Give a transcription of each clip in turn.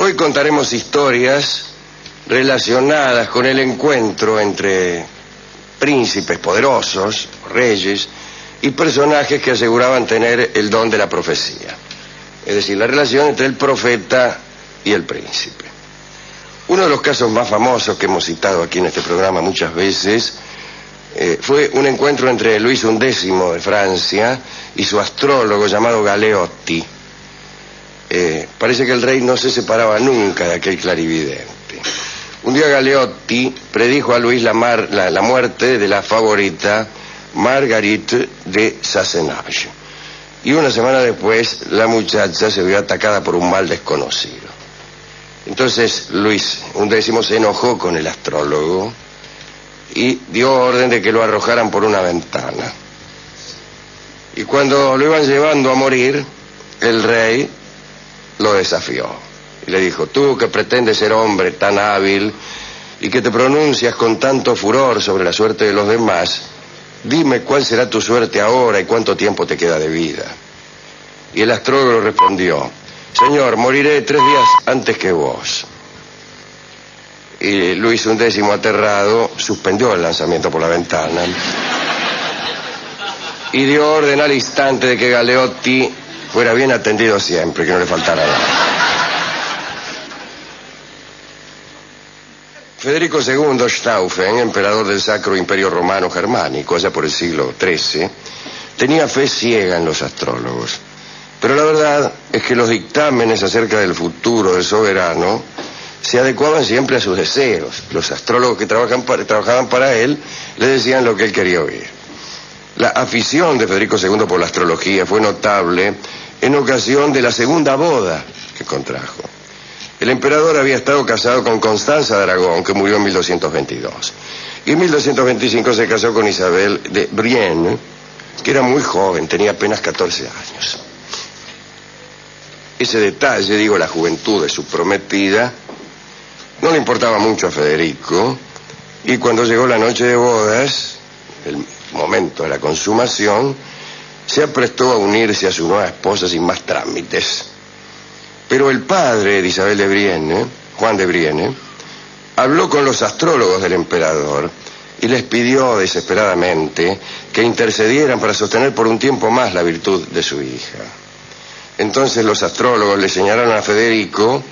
Hoy contaremos historias relacionadas con el encuentro entre príncipes poderosos, reyes, y personajes que aseguraban tener el don de la profecía. Es decir, la relación entre el profeta y el príncipe. Uno de los casos más famosos que hemos citado aquí en este programa muchas veces fue un encuentro entre Luis XI de Francia y su astrólogo llamado Galeotti. Parece que el rey no se separaba nunca de aquel clarividente. Un día Galeotti predijo a Luis la muerte de la favorita Marguerite de Sassenage. Y una semana después la muchacha se vio atacada por un mal desconocido. Entonces Luis XI se enojó con el astrólogo y dio orden de que lo arrojaran por una ventana. Y cuando lo iban llevando a morir, el rey lo desafió y le dijo: tú que pretendes ser hombre tan hábil y que te pronuncias con tanto furor sobre la suerte de los demás, dime cuál será tu suerte ahora y cuánto tiempo te queda de vida. Y el astrólogo respondió: Señor, moriré 3 días antes que vos. Y Luis XI, aterrado, suspendió el lanzamiento por la ventana y dio orden al instante de que Galeotti fuera bien atendido siempre, que no le faltara nada. Federico II Stauffen, emperador del Sacro Imperio Romano Germánico, allá por el siglo XIII, tenía fe ciega en los astrólogos. Pero la verdad es que los dictámenes acerca del futuro del soberano se adecuaban siempre a sus deseos. Los astrólogos que trabajaban para él le decían lo que él quería oír. La afición de Federico II por la astrología fue notable en ocasión de la segunda boda que contrajo. El emperador había estado casado con Constanza de Aragón, que murió en 1222. Y en 1225 se casó con Isabel de Brienne, que era muy joven, tenía apenas 14 años. Ese detalle, la juventud de su prometida, no le importaba mucho a Federico, y cuando llegó la noche de bodas, el momento de la consumación, se aprestó a unirse a su nueva esposa sin más trámites. Pero el padre de Isabel de Brienne, Juan de Brienne, habló con los astrólogos del emperador y les pidió desesperadamente que intercedieran para sostener por un tiempo más la virtud de su hija. Entonces los astrólogos le señalaron a Federico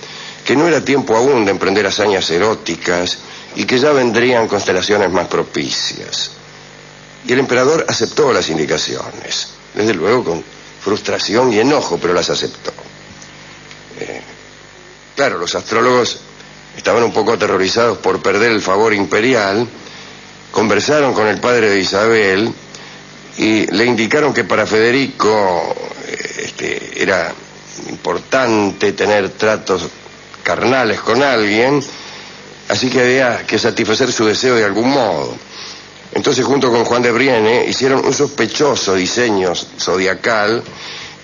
que no era tiempo aún de emprender hazañas eróticas y que ya vendrían constelaciones más propicias. Y el emperador aceptó las indicaciones, desde luego con frustración y enojo, pero las aceptó. Claro, los astrólogos estaban un poco aterrorizados por perder el favor imperial, conversaron con el padre de Isabel y le indicaron que para Federico era importante tener tratos carnales con alguien, así que había que satisfacer su deseo de algún modo. Entonces, junto con Juan de Brienne, hicieron un sospechoso diseño zodiacal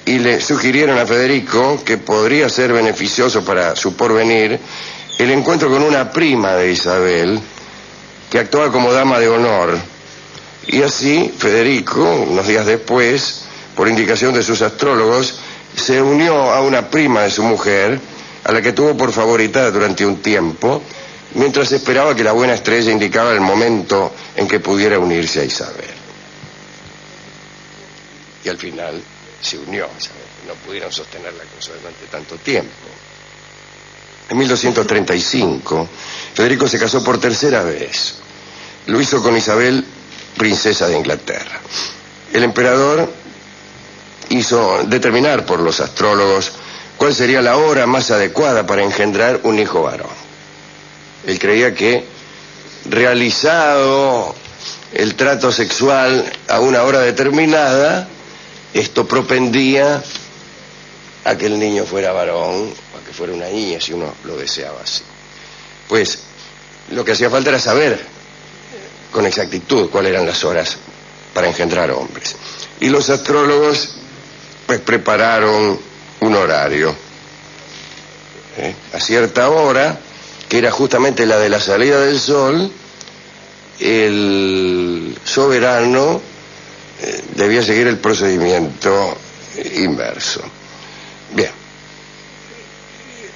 y le sugirieron a Federico que podría ser beneficioso para su porvenir el encuentro con una prima de Isabel, que actuaba como dama de honor. Y así, Federico, unos días después, por indicación de sus astrólogos, se unió a una prima de su mujer, a la que tuvo por favorita durante un tiempo, mientras esperaba que la buena estrella indicaba el momento en que pudiera unirse a Isabel. Y al final se unió a Isabel, no pudieron sostener la cosa durante tanto tiempo. En 1235, Federico se casó por 3ª vez. Lo hizo con Isabel, princesa de Inglaterra. El emperador hizo determinar por los astrólogos cuál sería la hora más adecuada para engendrar un hijo varón. Él creía que, realizado el trato sexual a una hora determinada, esto propendía a que el niño fuera varón o a que fuera una niña, si uno lo deseaba así. Pues lo que hacía falta era saber con exactitud cuáles eran las horas para engendrar hombres. Y los astrólogos pues prepararon un horario a cierta hora, que era justamente la de la salida del sol. El soberano debía seguir el procedimiento inverso. Bien,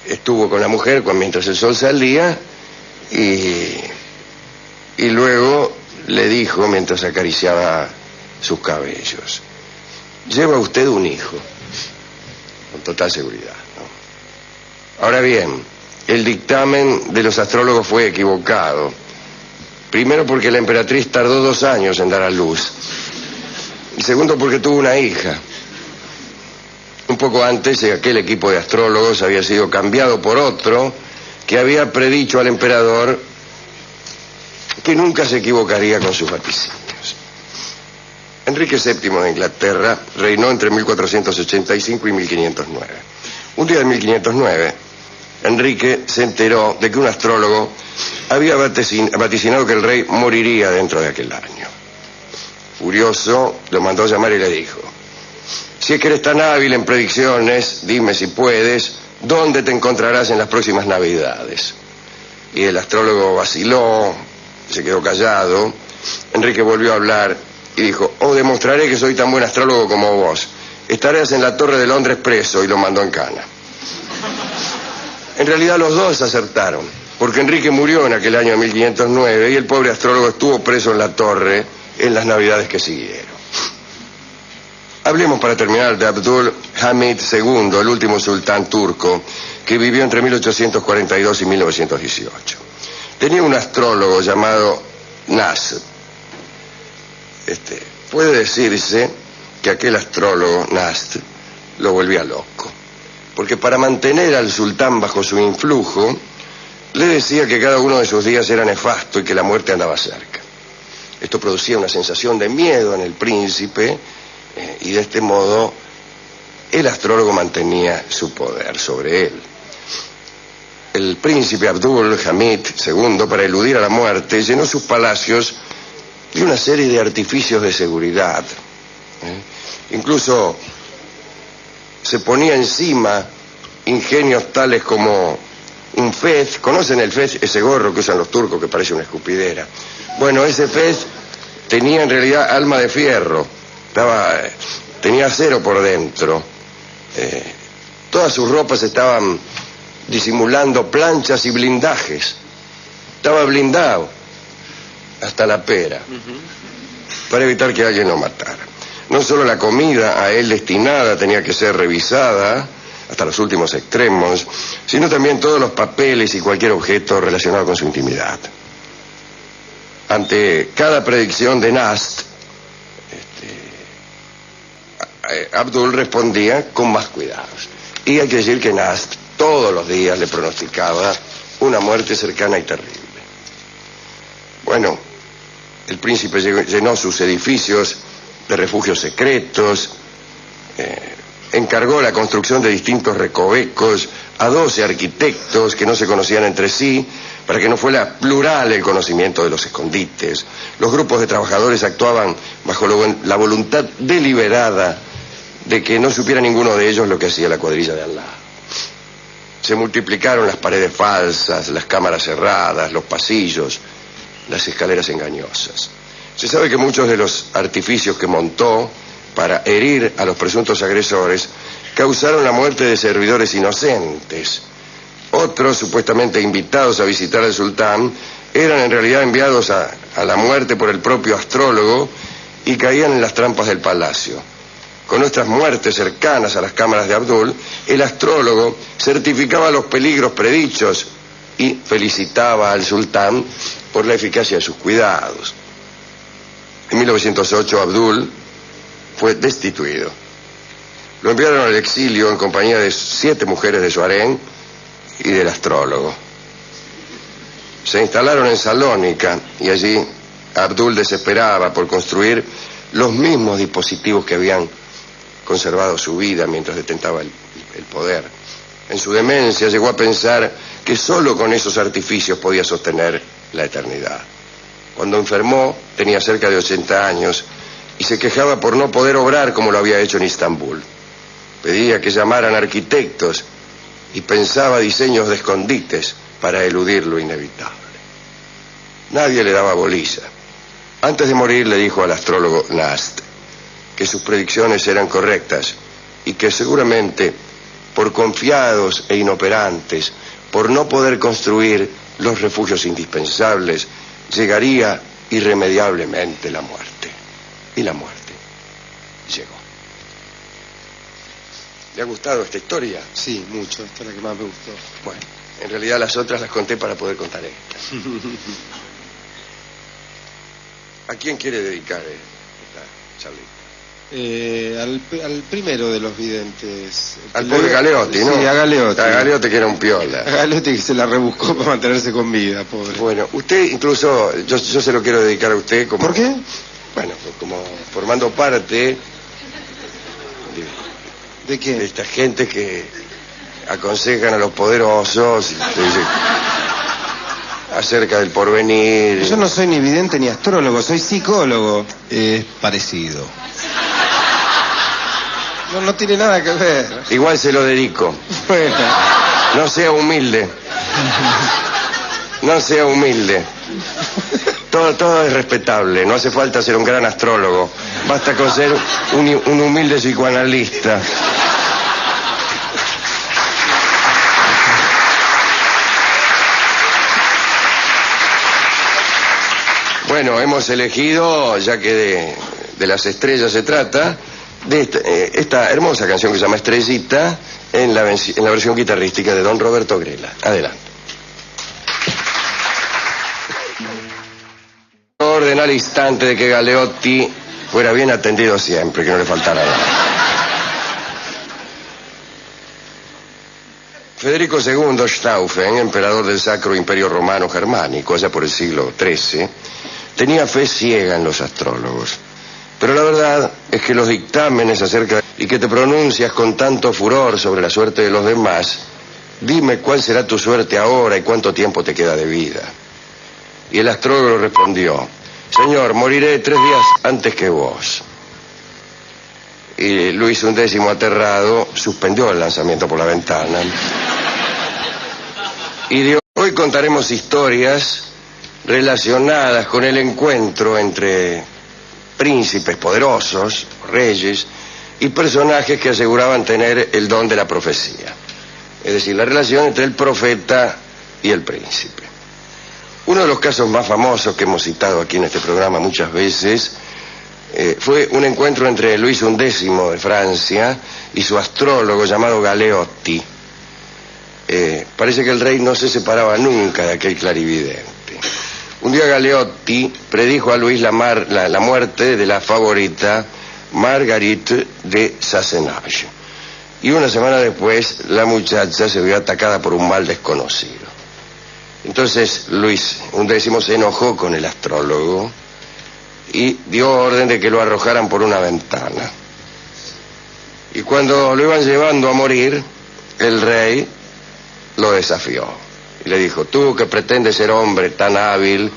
estuvo con la mujer mientras el sol salía y luego le dijo mientras acariciaba sus cabellos: lleva usted un hijo, con total seguridad, ¿no? Ahora bien, el dictamen de los astrólogos fue equivocado. Primero porque la emperatriz tardó 2 años en dar a luz. Y segundo porque tuvo una hija. Un poco antes, aquel equipo de astrólogos había sido cambiado por otro que había predicho al emperador que nunca se equivocaría con sus vaticinios. Enrique VII de Inglaterra reinó entre 1485 y 1509. Un día de 1509, Enrique se enteró de que un astrólogo había vaticinado que el rey moriría dentro de aquel año. Furioso, lo mandó a llamar y le dijo: si es que eres tan hábil en predicciones, dime si puedes, ¿dónde te encontrarás en las próximas Navidades? Y el astrólogo vaciló, se quedó callado. Enrique volvió a hablar y dijo: demostraré que soy tan buen astrólogo como vos. Estarás en la Torre de Londres preso, y lo mandó en cana. En realidad los dos acertaron, porque Enrique murió en aquel año 1509 y el pobre astrólogo estuvo preso en la torre en las Navidades que siguieron. Hablemos, para terminar, de Abdul Hamid II, el último sultán turco, que vivió entre 1842 y 1918. Tenía un astrólogo llamado Nasr. Puede decirse que aquel astrólogo, Nasr, lo volvía loco, porque para mantener al sultán bajo su influjo, le decía que cada uno de sus días era nefasto y que la muerte andaba cerca. Esto producía una sensación de miedo en el príncipe, y de este modo el astrólogo mantenía su poder sobre él. El príncipe Abdul Hamid II, para eludir a la muerte, llenó sus palacios de una serie de artificios de seguridad. Incluso se ponía encima ingenios tales como un fez. ¿Conocen el fez? Ese gorro que usan los turcos que parece una escupidera. Bueno, ese fez tenía en realidad alma de fierro. Tenía acero por dentro. Todas sus ropas estaban disimulando planchas y blindajes. Estaba blindado hasta la pera, para evitar que alguien lo matara. No solo la comida a él destinada tenía que ser revisada hasta los últimos extremos, sino también todos los papeles y cualquier objeto relacionado con su intimidad. Ante cada predicción de Nast, Abdul respondía con más cuidados. Y hay que decir que Nast todos los días le pronosticaba una muerte cercana y terrible. Bueno, el príncipe llenó sus edificios de refugios secretos, encargó la construcción de distintos recovecos a 12 arquitectos que no se conocían entre sí, para que no fuera plural el conocimiento de los escondites. Los grupos de trabajadores actuaban bajo la voluntad deliberada de que no supiera ninguno de ellos lo que hacía la cuadrilla de al lado. Se multiplicaron las paredes falsas, las cámaras cerradas, los pasillos, las escaleras engañosas. Se sabe que muchos de los artificios que montó para herir a los presuntos agresores causaron la muerte de servidores inocentes. Otros, supuestamente invitados a visitar al sultán, eran en realidad enviados a la muerte por el propio astrólogo y caían en las trampas del palacio. Con nuestras muertes cercanas a las cámaras de Abdul, el astrólogo certificaba los peligros predichos y felicitaba al sultán por la eficacia de sus cuidados. En 1908 Abdul fue destituido. Lo enviaron al exilio en compañía de 7 mujeres de su harén y del astrólogo. Se instalaron en Salónica y allí Abdul desesperaba por construir los mismos dispositivos que habían conservado su vida mientras detentaba el poder. En su demencia llegó a pensar que solo con esos artificios podía sostener la eternidad. Cuando enfermó tenía cerca de 80 años y se quejaba por no poder obrar como lo había hecho en Istambul. Pedía que llamaran arquitectos y pensaba diseños de escondites para eludir lo inevitable. Nadie le daba bolilla. Antes de morir le dijo al astrólogo Nast que sus predicciones eran correctas y que seguramente por confiados e inoperantes, por no poder construir los refugios indispensables, llegaría irremediablemente la muerte. Y la muerte llegó. ¿Le ha gustado esta historia? Sí, mucho. Esta es la que más me gustó. Bueno, en realidad las otras las conté para poder contar esta. ¿A quién quiere dedicar esta charlita? Al primero de los videntes. Al pobre Galeotti, ¿no? Sí, a Galeotti. A Galeotti, que era un piola. A Galeotti, que se la rebuscó para mantenerse con vida, pobre. Bueno, usted incluso, yo se lo quiero dedicar a usted como... ¿Por qué? Bueno, como formando parte ¿De qué? de esta gente que aconsejan a los poderosos acerca del porvenir. Yo no soy ni vidente ni astrólogo, soy psicólogo. Es parecido. No tiene nada que ver. Igual se lo dedico. Bueno. No sea humilde. No sea humilde. Todo es respetable, no hace falta ser un gran astrólogo. Basta con ser un humilde psicoanalista. Bueno, hemos elegido, ya que de las estrellas se trata, de esta hermosa canción que se llama Estrellita, en la versión guitarrística de don Roberto Grela. Adelante. Orden al instante de que Galeotti fuera bien atendido siempre, que no le faltara nada. Federico II Stauffen, emperador del Sacro Imperio Romano Germánico, allá por el siglo XIII, tenía fe ciega en los astrólogos. Pero la verdad es que los dictámenes acerca y que te pronuncias con tanto furor sobre la suerte de los demás, dime cuál será tu suerte ahora y cuánto tiempo te queda de vida. Y el astrólogo respondió: Señor, moriré 3 días antes que vos. Y Luis XI, aterrado, suspendió el lanzamiento por la ventana. Y hoy contaremos historias relacionadas con el encuentro entre príncipes poderosos, reyes, y personajes que aseguraban tener el don de la profecía. Es decir, la relación entre el profeta y el príncipe. Uno de los casos más famosos que hemos citado aquí en este programa muchas veces fue un encuentro entre Luis XI de Francia y su astrólogo llamado Galeotti. Parece que el rey no se separaba nunca de aquel clarividente. Un día Galeotti predijo a Luis la muerte de la favorita Marguerite de Sassenage. Y una semana después la muchacha se vio atacada por un mal desconocido. Entonces Luis XI se enojó con el astrólogo y dio orden de que lo arrojaran por una ventana. Y cuando lo iban llevando a morir, el rey lo desafió y le dijo: tú que pretendes ser hombre tan hábil